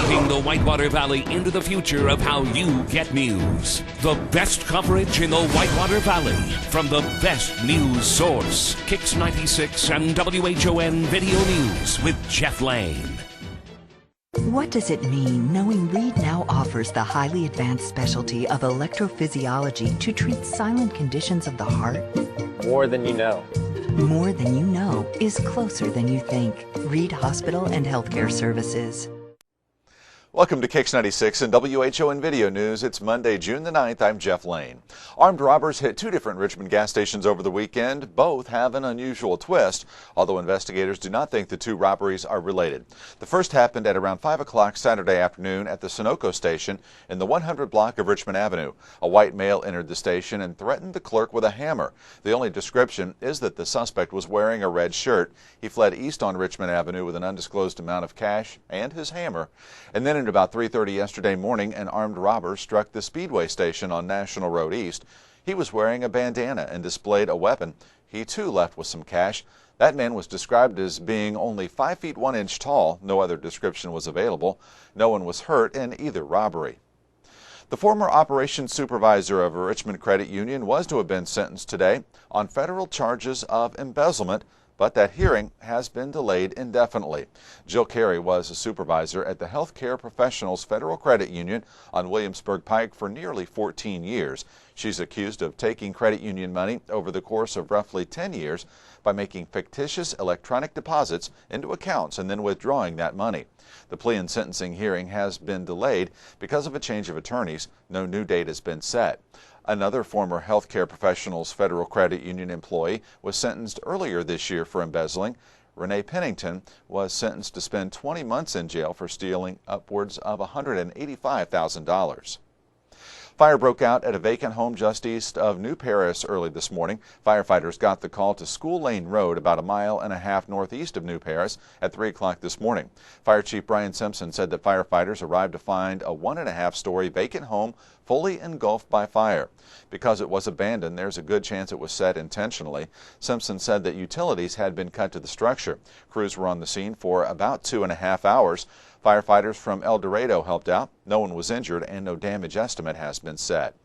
Leading the Whitewater Valley into the future of how you get news. The best coverage in the Whitewater Valley from the best news source. Kicks 96 and WHON Video News with Jeff Lane. What does it mean knowing Reed now offers the highly advanced specialty of electrophysiology to treat silent conditions of the heart? More than you know. More than you know is closer than you think. Reed Hospital and Healthcare Services. Welcome to Kicks 96 and WHON Video News. It's Monday, June the 9th. I'm Jeff Lane. Armed robbers hit two different Richmond gas stations over the weekend. Both have an unusual twist, although investigators do not think the two robberies are related. The first happened at around 5 o'clock Saturday afternoon at the Sunoco station in the 100 block of Richmond Avenue. A white male entered the station and threatened the clerk with a hammer. The only description is that the suspect was wearing a red shirt. He fled east on Richmond Avenue with an undisclosed amount of cash and his hammer. And then at about 3:30 yesterday morning, an armed robber struck the Speedway station on National Road East. He was wearing a bandana and displayed a weapon. He too left with some cash. That man was described as being only 5 feet 1 inch tall. No other description was available. No one was hurt in either robbery. The former operations supervisor of a Richmond credit union was to have been sentenced today on federal charges of embezzlement, but that hearing has been delayed indefinitely. Jill Carey was a supervisor at the Healthcare Professionals Federal Credit Union on Williamsburg Pike for nearly 14 years. She's accused of taking credit union money over the course of roughly 10 years by making fictitious electronic deposits into accounts and then withdrawing that money. The plea and sentencing hearing has been delayed because of a change of attorneys. No new date has been set. Another former Healthcare Professionals Federal Credit Union employee was sentenced earlier this year for embezzling. Renee Pennington was sentenced to spend 20 months in jail for stealing upwards of $185,000. Fire broke out at a vacant home just east of New Paris early this morning. Firefighters got the call to School Lane Road about 1.5 miles northeast of New Paris at 3 o'clock this morning. Fire Chief Brian Simpson said that firefighters arrived to find a 1.5-story vacant home fully engulfed by fire. Because it was abandoned, there's a good chance it was set intentionally. Simpson said that utilities had been cut to the structure. Crews were on the scene for about 2.5 hours. Firefighters from El Dorado helped out. No one was injured and no damage estimate has been set.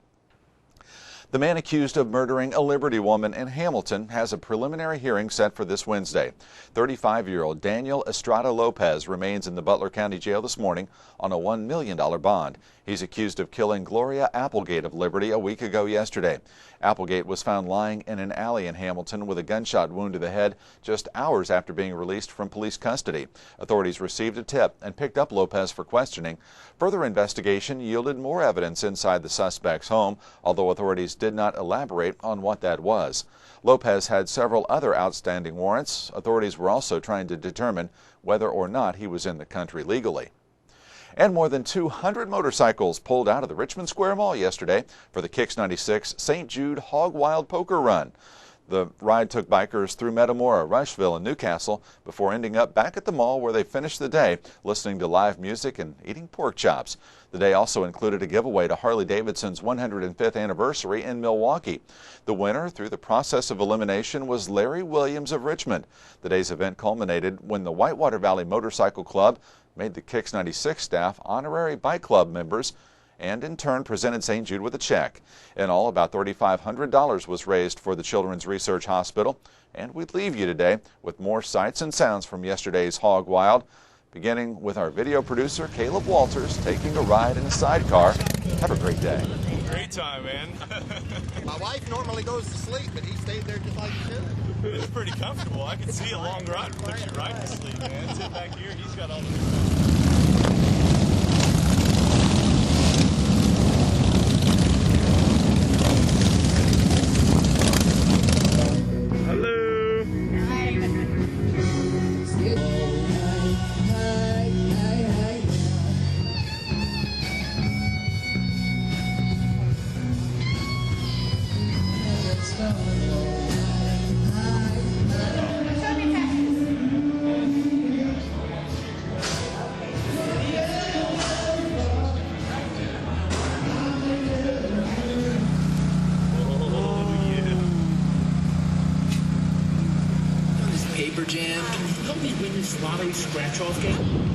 The man accused of murdering a Liberty woman in Hamilton has a preliminary hearing set for this Wednesday. 35-year-old Daniel Estrada Lopez remains in the Butler County Jail this morning on a $1 million bond. He's accused of killing Gloria Applegate of Liberty a week ago yesterday. Applegate was found lying in an alley in Hamilton with a gunshot wound to the head just hours after being released from police custody. Authorities received a tip and picked up Lopez for questioning. Further investigation yielded more evidence inside the suspect's home, although authorities did not elaborate on what that was. Lopez had several other outstanding warrants. Authorities were also trying to determine whether or not he was in the country legally. And more than 200 motorcycles pulled out of the Richmond Square Mall yesterday for the Kicks 96 St. Jude Hog Wild Poker Run. The ride took bikers through Metamora, Rushville, and Newcastle before ending up back at the mall where they finished the day listening to live music and eating pork chops. The day also included a giveaway to Harley-Davidson's 105th anniversary in Milwaukee. The winner, through the process of elimination, was Larry Williams of Richmond. The day's event culminated when the Whitewater Valley Motorcycle Club made the Kicks 96 staff honorary bike club members and in turn presented St. Jude with a check. In all, about $3,500 was raised for the Children's Research Hospital. And we leave you today with more sights and sounds from yesterday's Hog Wild, beginning with our video producer, Caleb Walters, taking a ride in a sidecar. Have a great day. Great time, man. My wife normally goes to sleep, but he stayed there just like he should. It's pretty comfortable. I can see a long ride puts you right to sleep, man. Sit back here. He's got all the... Paper Jam, can you help me win this lottery scratch-off game?